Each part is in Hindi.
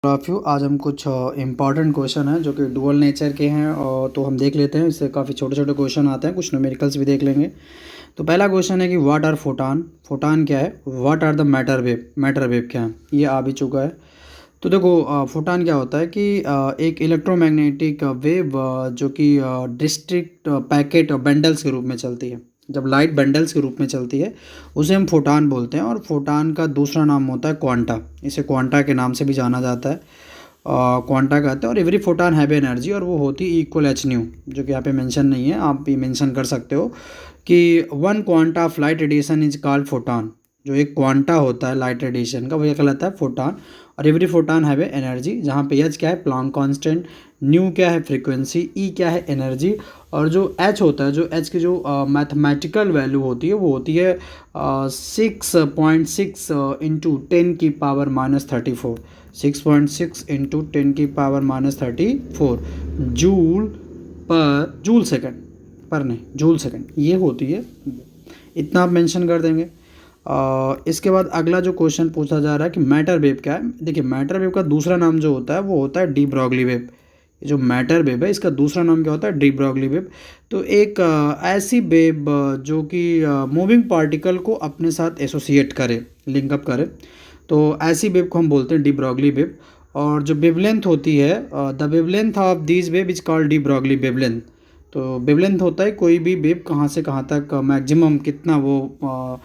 ऑफ यू आज हम कुछ इम्पॉर्टेंट क्वेश्चन हैं जो कि डुअल नेचर के हैं, और तो हम देख लेते हैं। इससे काफ़ी छोटे छोटे क्वेश्चन आते हैं, कुछ न्यूमेरिकल्स भी देख लेंगे। तो पहला क्वेश्चन है कि व्हाट आर फोटान। फोटान क्या है, what are the matter wave क्या है, ये आ भी चुका है। तो देखो फोटान क्या होता है कि एक इलेक्ट्रोमैग्नेटिक वेव जो कि डिस्ट्रिक्ट पैकेट बंडल्स के रूप में चलती है। जब लाइट बंडल्स के रूप में चलती है उसे हम फोटान बोलते हैं, और फोटान का दूसरा नाम होता है क्वांटा। इसे क्वांटा के नाम से भी जाना जाता है, क्वांटा कहते हैं। और एवरी फोटान हैव एनर्जी, और वो होती इक्वल एच न्यू, जो कि यहाँ पे मेंशन नहीं है, आप भी मेंशन कर सकते हो कि one quanta of light radiation is called photon. जो एक क्वांटा होता है लाइट रेडिएशन का, वो कहलाता है फोटान। और every photon have a energy, जहाँ पे एच क्या है, प्लांक कांस्टेंट, न्यू क्या है, फ्रीक्वेंसी, ई क्या है, एनर्जी। और जो एच होता है, जो एच की जो मैथमेटिकल वैल्यू होती है वो होती है 6.6 इंटू 10⁻⁻34। 6.6 इंटू 10⁻⁻34 जूल सेकंड पर नहीं, जूल सेकंड ये होती है। इतना आप मेंशन कर देंगे। इसके बाद अगला जो क्वेश्चन पूछा जा रहा है कि मैटर वेव क्या है। देखिए, मैटर वेव का दूसरा नाम जो होता है वो होता है डी ब्रॉगली वेव। ये जो मैटर वेव है इसका दूसरा नाम क्या होता है, डी ब्रॉगली वेव। तो एक ऐसी वेव जो कि मूविंग पार्टिकल को अपने साथ एसोसिएट करे, लिंकअप करे, तो ऐसी वेव को हम बोलते हैं डी ब्रॉगली वेव। और जो वेवलेंथ होती है, the wavelength of this wave is called de Broglie wavelength. तो वेवलेंथ होता है कोई भी वेव कहाँ से कहाँ तक मैक्सिमम कितना वो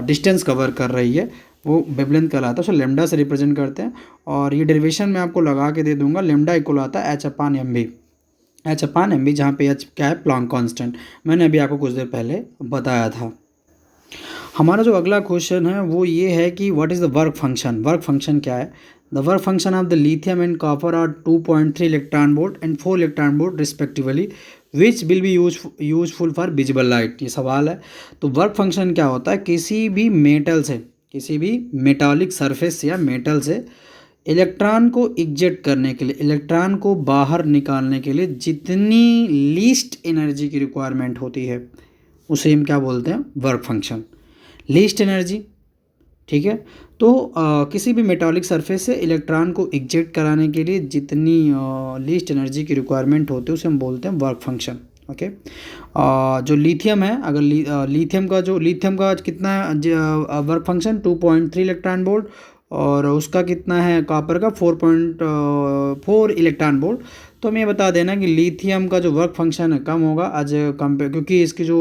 डिस्टेंस कवर कर रही है, वो वेवलेंथ कहलाता है। उसे लेमडा से रिप्रेजेंट करते हैं। और ये डेरिवेशन मैं आपको लगा के दे दूंगा। लेमडा इक्वल आता है H/mv। H/mv, जहाँ पे H क्या है, प्लांक कांस्टेंट। मैंने अभी आपको कुछ देर पहले बताया था। हमारा जो अगला क्वेश्चन है वो ये है कि what is the work function. Work function क्या है। The work function of the lithium and copper are 2.3 electron volt and 4 electron volt respectively, which will be useful for visible light. ये सवाल है। तो वर्क फंक्शन क्या होता है, किसी भी मेटल से, किसी भी मेटालिक सरफेस या मेटल से इलेक्ट्रॉन को इजेक्ट करने के लिए, इलेक्ट्रॉन को बाहर निकालने के लिए जितनी लीस्ट एनर्जी की रिक्वायरमेंट होती है उसे हम क्या बोलते हैं, वर्क फंक्शन। लीस्ट एनर्जी, ठीक है। तो किसी भी मेटालिक सरफेस से इलेक्ट्रॉन को इजेक्ट कराने के लिए जितनी लीस्ट एनर्जी की रिक्वायरमेंट होती है उसे हम बोलते हैं वर्क फंक्शन। ओके। जो लिथियम है, अगर लिथियम का कितना वर्क फंक्शन 2.3 इलेक्ट्रॉन वोल्ट, और उसका कितना है कॉपर का 4.4 इलेक्ट्रॉन वोल्ट। तो हमें ये बता देना कि लिथियम का जो वर्क फंक्शन है कम होगा आज कंपेयर, क्योंकि इसकी जो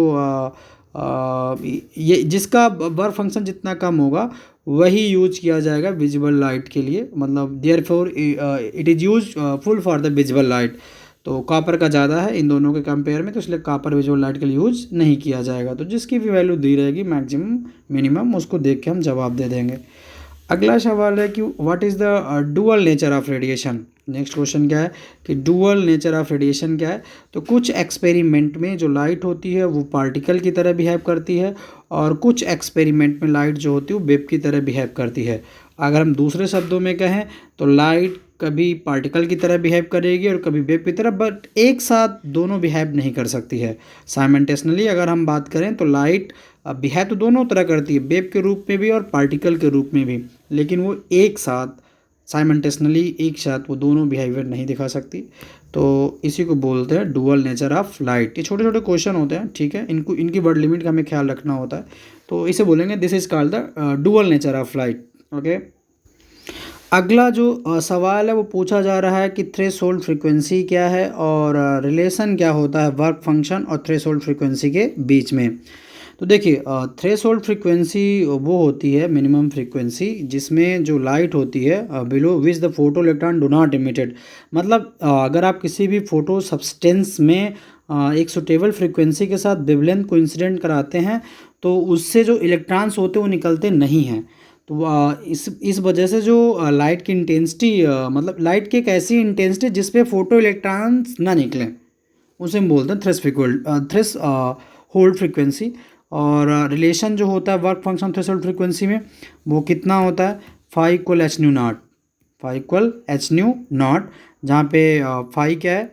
ये जिसका वर्क फंक्शन जितना कम होगा वही यूज किया जाएगा विजिबल लाइट के लिए, मतलब therefore it is use full for the visible light. तो कॉपर का ज़्यादा है इन दोनों के कंपेयर में, तो इसलिए कॉपर विजुअल लाइट के लिए यूज नहीं किया जाएगा। तो जिसकी भी वैल्यू दी रहेगी मैक्सिमम मिनिमम, उसको देख के हम जवाब दे देंगे। अगला सवाल है कि what is the dual nature of radiation. Next question क्या है कि डुअल नेचर ऑफ रेडिएशन क्या है। तो कुछ एक्सपेरिमेंट में जो लाइट होती है वो पार्टिकल की तरह बिहेव करती है, और कुछ एक्सपेरिमेंट में लाइट जो होती है वो वेव की तरह बिहेव करती है। अगर हम दूसरे शब्दों में कहें तो लाइट कभी पार्टिकल की तरह बिहेव करेगी और कभी वेव की तरह, बट एक साथ दोनों बिहेव नहीं कर सकती है साइमल्टेनियसली। अगर हम बात करें तो लाइट बिहेव तो दोनों तरह करती है, वेव के रूप में भी और पार्टिकल के रूप में भी, लेकिन वो एक साथ साइमल्टेनियसली एक साथ वो दोनों बिहेवियर नहीं दिखा सकती। तो इसी को बोलते हैं डुअल नेचर ऑफ लाइट। ये छोटे छोटे क्वेश्चन होते हैं, ठीक है, इनकी वर्ड लिमिट का हमें ख्याल रखना होता है। तो इसे बोलेंगे this is called the dual nature of light. Okay. अगला जो सवाल है वो पूछा जा रहा है कि थ्रेशोल्ड फ्रीक्वेंसी क्या है, और रिलेशन क्या होता है वर्क फंक्शन और थ्रेशोल्ड फ्रीक्वेंसी के बीच में। तो देखिए, थ्रेशोल्ड फ्रीक्वेंसी वो होती है मिनिमम फ्रीक्वेंसी जिसमें जो लाइट होती है below which the photo electron do not emitted. मतलब अगर आप किसी भी फोटो सब्सटेंस में एक सुटेबल फ्रीक्वेंसी के साथ वेवलेंथ को इंसिडेंट कराते हैं तो उससे जो इलेक्ट्रॉन्स होते हैं वो निकलते नहीं हैं। तो इस वजह से जो लाइट की इंटेंसिटी, मतलब लाइट की एक ऐसी इंटेंसिटी जिस पे फोटो इलेक्ट्रॉन्स ना निकलें, उसे हम बोलते हैं थ्रेस होल्ड फ्रीक्वेंसी। और रिलेशन जो होता है वर्क फंक्शन थ्रेशोल्ड फ्रीक्वेंसी में वो कितना होता है, phi equal h nu naught, phi equal h nu naught, जहाँ पे फाई क्या है,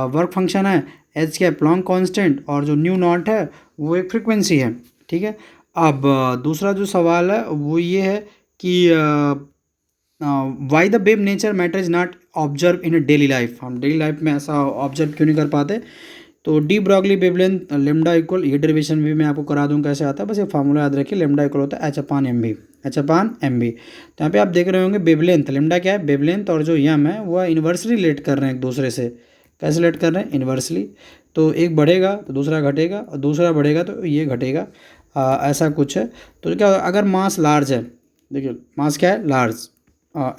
वर्क फंक्शन है, एच क्या है, प्लॉन्क कांस्टेंट, और जो न्यू नॉट है वो एक फ्रीक्वेंसी है, ठीक है। अब दूसरा जो सवाल है वो ये है कि why the wave nature matter is not observe in a daily life, हम डेली लाइफ में ऐसा ऑब्जर्व क्यों नहीं कर पाते। तो de Broglie wavelength lambda equal, ये डेरिवेशन भी मैं आपको करा दूँ कैसे आता है, बस ये फार्मूला याद रखिए, लेमडा इक्वल होता है एच अपान एम बी, एच अपान एम बी। तो यहाँ पे आप देख रहे होंगे वेवलेंथ, लेमडा क्या है, वेवलेंथ, और जो यम है वह इन्वर्सली रिलेट कर रहे हैं एक दूसरे से। कैसे रिलेट कर रहे हैं, इन्वर्सली। तो एक बढ़ेगा तो दूसरा घटेगा, और दूसरा बढ़ेगा तो ये घटेगा, ऐसा कुछ है। तो क्या अगर मास लार्ज है, देखिए मास क्या है, large,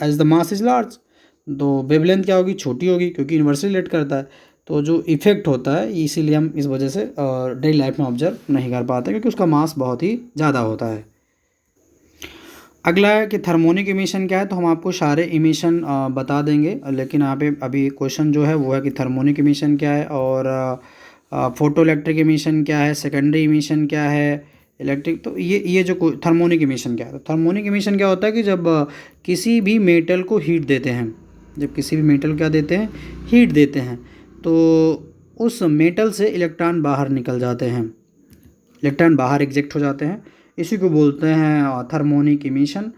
as the mass is large, तो वेवलेंथ क्या होगी, छोटी होगी, क्योंकि इन्वर्सली रिलेट करता है। तो जो इफेक्ट होता है इसीलिए हम इस वजह से डेली लाइफ में ऑब्जर्व नहीं कर पाते, क्योंकि उसका मास बहुत ही ज़्यादा होता है। अगला है कि थर्मोनिक इमिशन क्या है, तो हम आपको सारे इमिशन बता देंगे, लेकिन यहाँ पे अभी क्वेश्चन जो है वो है कि थर्मोनिक इमिशन क्या है, और फोटो इलेक्ट्रिक इमिशन क्या है, सेकेंडरी इमिशन क्या है, इलेक्ट्रिक। तो ये जो थर्मोनिक इमिशन क्या है, तो थर्मोनिक इमिशन क्या होता है कि जब किसी भी मेटल को हीट देते हैं, जब किसी भी मेटल क्या देते हैं, हीट देते हैं, तो उस मेटल से इलेक्ट्रॉन बाहर निकल जाते हैं, इलेक्ट्रॉन बाहर एग्जेक्ट हो जाते हैं। इसी को बोलते हैं thermionic emission,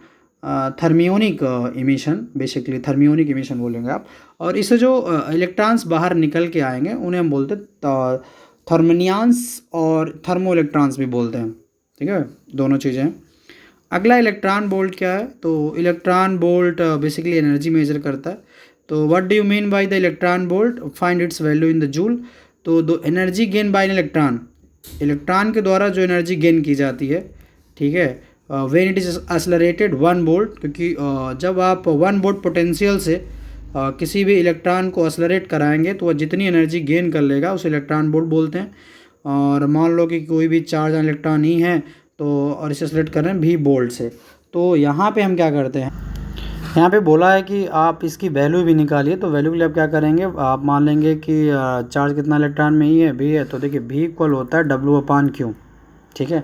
thermionic emission, basically thermionic emission बोलेंगे आप। और इससे जो इलेक्ट्रॉन्स बाहर निकल के आएंगे उन्हें हम बोलते हैं थर्मिनियंस, और थर्मो इलेक्ट्रॉन्स भी बोलते हैं, ठीक है, दोनों चीज़ें हैं। अगला इलेक्ट्रॉन बोल्ट क्या है, तो electron volt basically energy measure करता है। तो what do you mean by the electron volt, find its value in the joule. तो दो energy gain by electron, electron के द्वारा जो एनर्जी गेन की जाती है, ठीक है, when it is accelerated 1 volt, क्योंकि जब आप 1 वोल्ट पोटेंशियल से किसी भी इलेक्ट्रॉन को एक्सेलरेट कराएंगे तो वह जितनी एनर्जी गेन कर लेगा उसे इलेक्ट्रॉन वोल्ट बोलते हैं। और मान लो कि कोई भी चार्ज इलेक्ट्रॉन ही है तो, और इसे एक्सेलरेट कर रहे हैं भी वोल्ट से, तो यहाँ पे हम क्या करते हैं, यहाँ पे बोला है कि आप इसकी वैल्यू भी निकालिए। तो वैल्यू के लिए आप क्या करेंगे, आप मान लेंगे कि चार्ज कितना इलेक्ट्रॉन में ही है, भी है, तो देखिए भी इक्वल होता है डब्ल्यू अपान क्यू, ठीक है।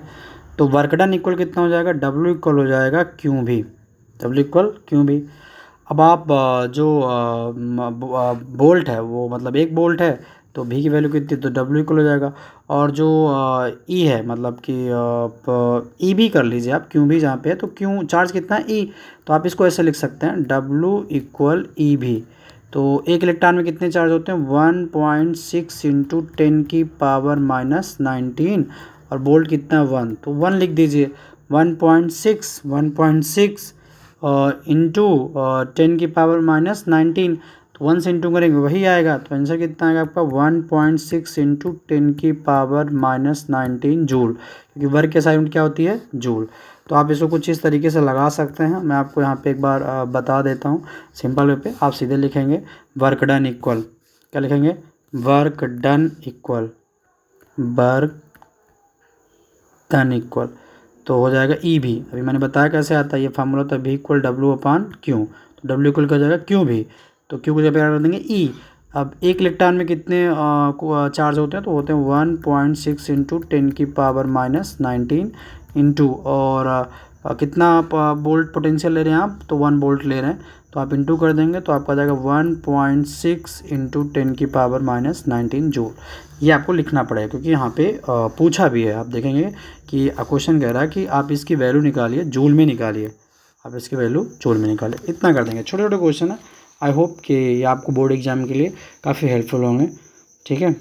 तो वर्क डन इक्वल कितना हो जाएगा, डब्ल्यू इक्वल हो जाएगा क्यू भी, डब्ल्यू इक्वल क्यू भी। अब आप जो बोल्ट है वो मतलब 1 बोल्ट है, तो भी की वैल्यू कितनी, तो डब्ल्यू इक्वल हो जाएगा। और जो ई है मतलब कि ई भी कर लीजिए आप, क्यू भी जहाँ पे है, तो क्यू चार्ज कितना है, ई, तो आप इसको ऐसे लिख सकते हैं डब्ल्यू इक्वल ई भी। तो एक इलेक्ट्रॉन में कितने चार्ज होते हैं, 1.6 इंटू 10 की पावर माइनस 19, और बोल्ट कितना है 1, तो 1 लिख दीजिए, 1.6 इंटू 10 की पावर माइनस 19, तो 1 से इंटू करेंगे वही आएगा। तो आंसर कितना आएगा आपका 1.6 इंटू 10 की पावर माइनस 19 जूल, क्योंकि वर्क की SI यूनिट क्या होती है, जूल। तो आप इसको कुछ इस तरीके से लगा सकते हैं। मैं आपको यहाँ पे एक बार बता देता हूँ सिंपल वे पे। आप सीधे लिखेंगे वर्क डन इक्वल, क्या लिखेंगे, work done equal, work done equal, तो हो जाएगा ई भी। अभी मैंने बताया कैसे आता है, ये फार्मूला होता है भी इक्वल डब्ल्यू अपान क्यू, तो डब्ल्यू इक्वल क्या हो जाएगा, क्यू भी, तो क्यू को जब कर देंगे ई। अब एक इलेक्ट्रॉन में कितने चार्ज होते हैं, तो होते हैं 1.6 इंटू 10 की पावर माइनस 19 इंटू, और कितना आप बोल्ट पोटेंशियल ले रहे हैं आप, तो 1 बोल्ट ले रहे हैं, तो आप इंटू कर देंगे तो आपका आ जाएगा 1.6 इंटू 10 की पावर माइनस 19 जूल। ये आपको लिखना पड़ेगा क्योंकि यहाँ पे पूछा भी है। आप देखेंगे कि क्वेश्चन कह रहा है कि आप इसकी वैल्यू निकालिए, जूल में निकालिए, आप इसकी वैल्यू जूल में निकालिए, इतना कर देंगे। छोटे छोटे क्वेश्चन है, आई होप कि ये आपको बोर्ड एग्जाम के लिए काफ़ी हेल्पफुल होंगे, ठीक है।